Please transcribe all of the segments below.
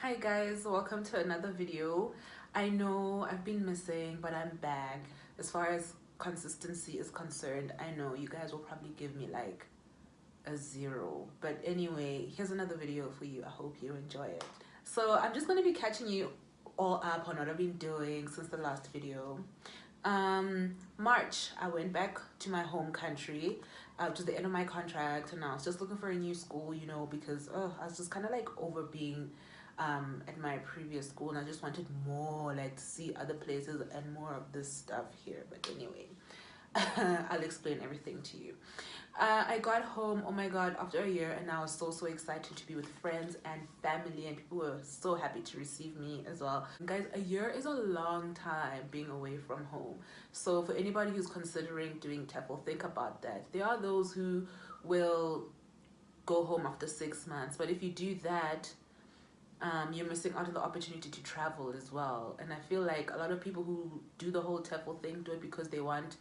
Hi guys, welcome to another video. I know I've been missing, but I'm back. As far as consistency is concerned, I know you guys will probably give me like a 0. But anyway, here's another video for you. I hope you enjoy it. So I'm just going to be catching you all up on what I've been doing since the last video. March, I went back to my home country to the end of my contract, and I was just looking for a new school, because I was just kind of like over being at my previous school, and I just wanted more, like, to see other places and more of this stuff here. But anyway, I'll explain everything to you. I got home, oh my god, after a year, and I was so excited to be with friends and family, and people were so happy to receive me as well. Guys, a year is a long time being away from home. So for anybody who's considering doing TEFL, think about that. There are those who will go home after 6 months, but if you do that, you're missing out on the opportunity to travel as well. And I feel like a lot of people who do the whole TEFL thing do it because they want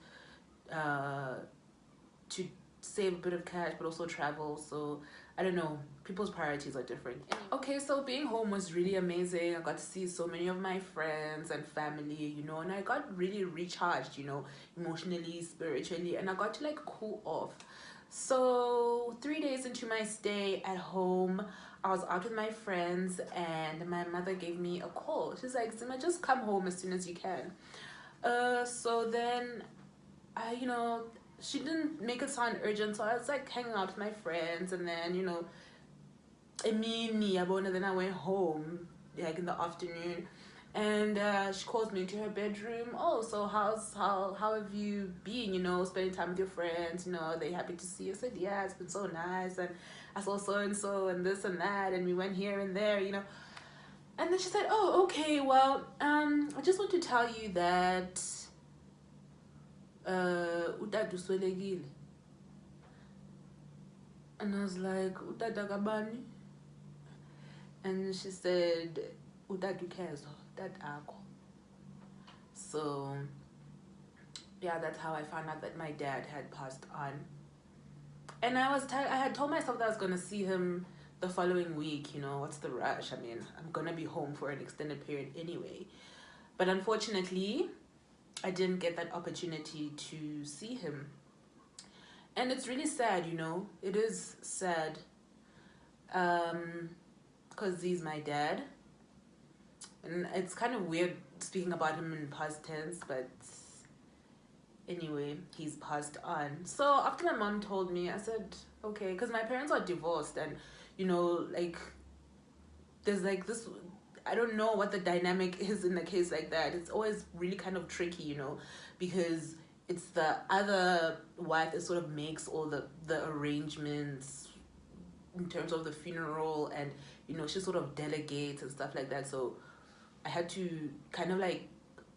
to save a bit of cash but also travel. So I don't know, people's priorities are different. Okay, so being home was really amazing. I got to see so many of my friends and family, and I got really recharged, emotionally, spiritually, and I got to like cool off. So 3 days into my stay at home, I was out with my friends, and my mother gave me a call. She's like, Zima, just come home as soon as you can. So then she didn't make it sound urgent, so I was like hanging out with my friends, and then then I went home like in the afternoon, and she calls me into her bedroom. Oh, so how have you been, spending time with your friends, are they happy to see you? I said, yeah, it's been so nice, and I saw so and so and this and that, and we went here and there, and then she said, oh, okay, well, I just want to tell you that utata uswelekile. And I was like, utata kabani? And she said, utata ukezo, that akho. So yeah, that's how I found out that my dad had passed on. And I had told myself that I was gonna see him the following week. What's the rush? I mean, I'm gonna be home for an extended period anyway. But unfortunately, I didn't get that opportunity to see him. And it's really sad, it is sad, because he's my dad, and it's kind of weird speaking about him in past tense, but anyway, he's passed on. So after my mom told me, I said, okay, because my parents are divorced, and like, there's like this, I don't know what the dynamic is in a case like that. It's always really kind of tricky, because it's the other wife that sort of makes all the arrangements in terms of the funeral, and she sort of delegates and stuff like that. So I had to kind of like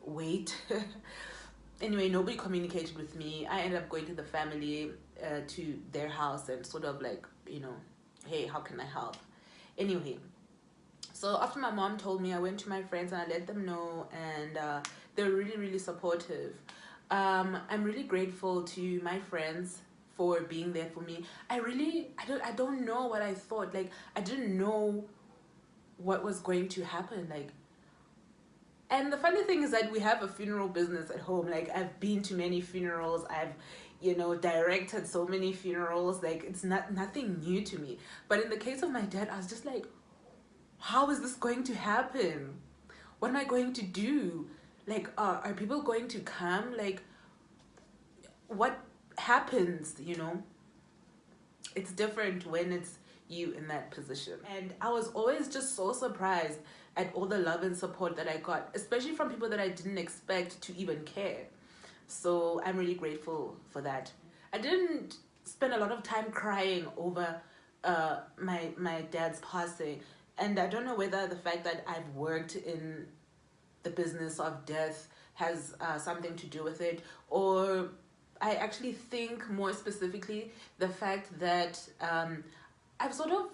wait. Anyway, nobody communicated with me. I ended up going to the family, to their house, and sort of like, hey, how can I help? Anyway, so after my mom told me, I went to my friends and I let them know, and they're really supportive. I'm really grateful to my friends for being there for me. I don't know what I thought. Like, I didn't know what was going to happen. Like, and the funny thing is that we have a funeral business at home. Like, I've been to many funerals. I've directed so many funerals. Like, it's nothing new to me. But in the case of my dad, I was just like, how is this going to happen? What am I going to do? Like, are people going to come? Like, what happens? It's different when it's you in that position. And I was always just so surprised at all the love and support that I got, especially from people that I didn't expect to even care. So I'm really grateful for that. I didn't spend a lot of time crying over my dad's passing, and I don't know whether the fact that I've worked in the business of death has something to do with it, or I actually think more specifically the fact that I've sort of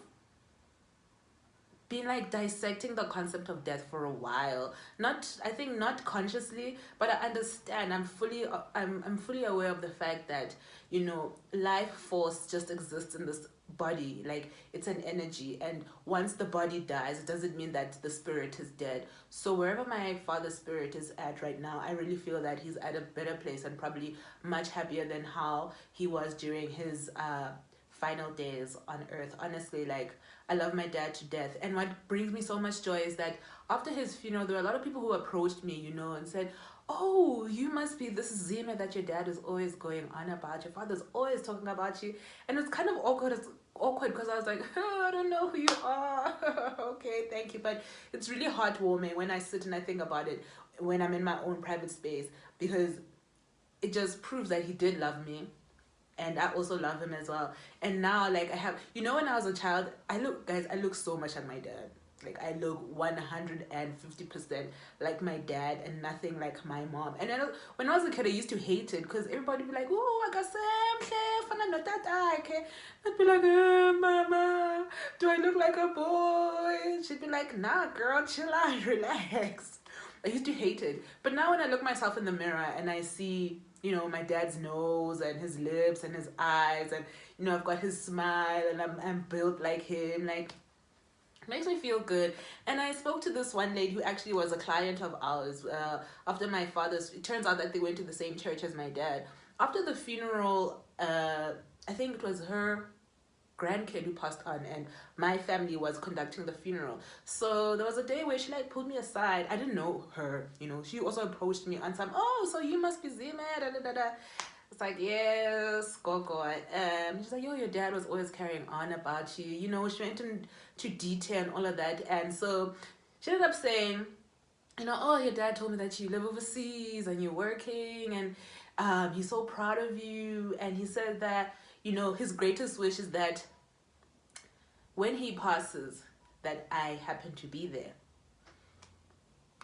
been like dissecting the concept of death for a while. Not, I think not consciously, but I understand. I'm fully aware of the fact that, you know, life force just exists in this body. Like, it's an energy, and once the body dies, it doesn't mean that the spirit is dead. So wherever my father's spirit is at right now, I really feel that he's at a better place and probably much happier than how he was during his final days on earth. Honestly, like, I love my dad to death. And what brings me so much joy is that after his funeral, there were a lot of people who approached me, you know, and said, "Oh, you must be this Zima that your dad is always going on about. Your father's always talking about you." And it's kind of awkward. It's awkward because I was like, "Oh, I don't know who you are." Okay, thank you. But it's really heartwarming when I sit and I think about it when I'm in my own private space, because it just proves that he did love me, and I also love him as well. And now, like, I have, you know, when I was a child, I look so much like my dad. Like, I look 150% like my dad and nothing like my mom. And then when I was a kid, I used to hate it because everybody would be like, "Oh, I got Sam, not that okay." I'd be like, "Mama, do I look like a boy?" She'd be like, "Nah, girl, chill out, relax." I used to hate it. But now when I look myself in the mirror and I see, you know, my dad's nose and his lips and his eyes, and, you know, I've got his smile, and I'm built like him, like, it makes me feel good. And I spoke to this one lady who actually was a client of ours after my father's, it turns out that they went to the same church as my dad. After the funeral, I think it was her grandkid who passed on, and my family was conducting the funeral. So there was a day where she like pulled me aside. I didn't know her, you know. She also approached me on some, "Oh, so you must be Zima, da da da da." It's like, "Yes, Gogo." She's like, "Yo, your dad was always carrying on about you." You know, she went into detail and all of that. And so she ended up saying, you know, "Oh, your dad told me that you live overseas and you're working, and he's so proud of you. And he said that, you know, his greatest wish is that when he passes, that I happen to be there."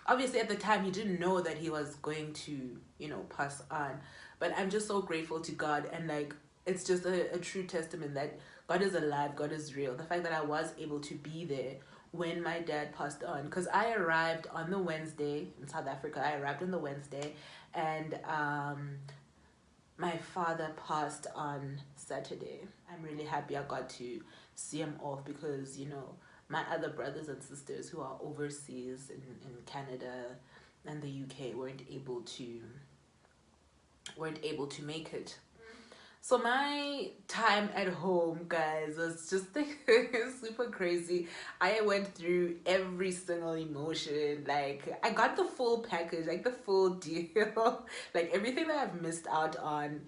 Obviously, at the time, he didn't know that he was going to, you know, pass on. But I'm just so grateful to God. And, like, it's just a true testament that God is alive, God is real. The fact that I was able to be there when my dad passed on. Because I arrived on the Wednesday in South Africa. I arrived on the Wednesday. And my father passed on Saturday. I'm really happy I got to see him off because, you know, my other brothers and sisters who are overseas in Canada and the UK weren't able to make it. So my time at home, guys, was just like super crazy. I went through every single emotion. Like, I got the full package, like the full deal. Like, everything that I've missed out on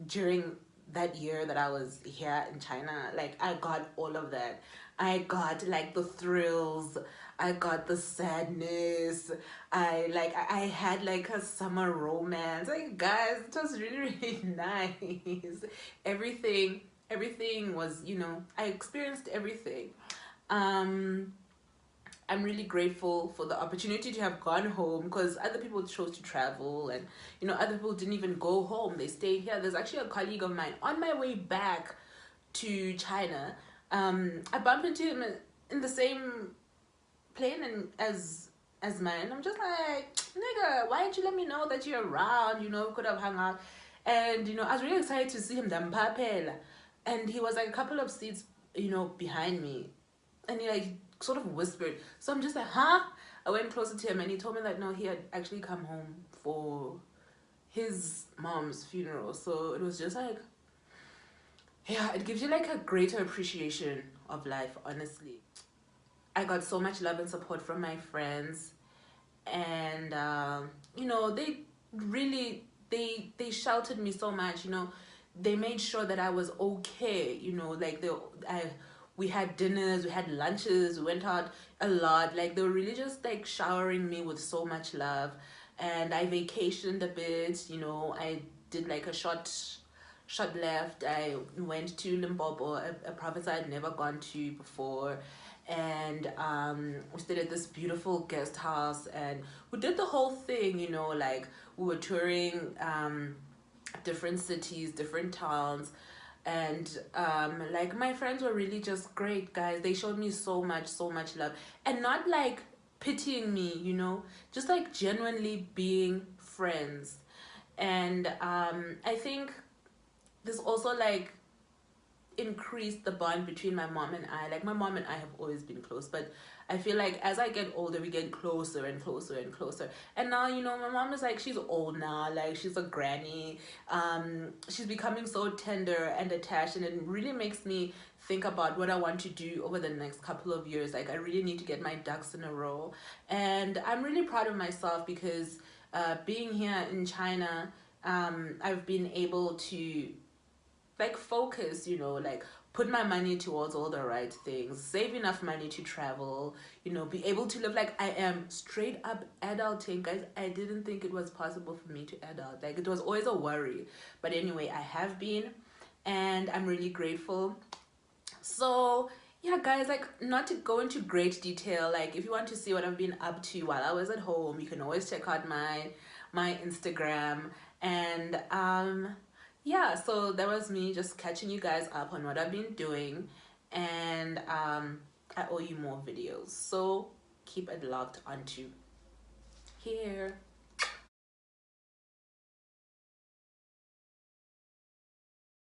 during that year that I was here in China, like, I got all of that. I got like the thrills, I got the sadness, I had like a summer romance. Like, guys, it was really, really nice. Everything was, you know, I experienced everything. I'm really grateful for the opportunity to have gone home, because other people chose to travel, and, you know, other people didn't even go home. They stayed here. There's actually a colleague of mine on my way back to China. I bumped into him in the same plane as mine. I'm just like, "Nigga, why didn't you let me know that you're around? You know, could have hung out." And, you know, I was really excited to see him. And he was like a couple of seats, you know, behind me. And he like sort of whispered. So I'm just like, "Huh?" I went closer to him, and he told me that no, he had actually come home for his mom's funeral. So it was just like, yeah, it gives you like a greater appreciation of life, honestly. I got so much love and support from my friends, and you know, they really, they sheltered me so much. You know, they made sure that I was okay. You know, like, we had dinners, we had lunches, we went out a lot. Like, they were really just like showering me with so much love. And I vacationed a bit. You know, I did like a short left. I went to Limpopo, a province I had never gone to before. And we stayed at this beautiful guest house, and we did the whole thing, you know, like, we were touring different cities, different towns. And like my friends were really just great, guys. They showed me so much love, and not like pitying me, you know, just like genuinely being friends. And I think this also like increased the bond between my mom and I. Like my mom and I have always been close, but I feel like as I get older, we get closer and closer and closer. And now, you know, my mom is like, she's old now, like she's a granny. She's becoming so tender and attached, and it really makes me think about what I want to do over the next couple of years. Like I really need to get my ducks in a row. And I'm really proud of myself because being here in China, I've been able to like focus, you know, like put my money towards all the right things, save enough money to travel, you know, be able to live like I am, straight up adulting. Guys, I didn't think it was possible for me to adult. Like it was always a worry, but anyway, I have been, and I'm really grateful. So yeah, guys, like not to go into great detail, like if you want to see what I've been up to while I was at home, you can always check out my Instagram. And yeah, so that was me just catching you guys up on what I've been doing. And I owe you more videos, so keep it locked onto here.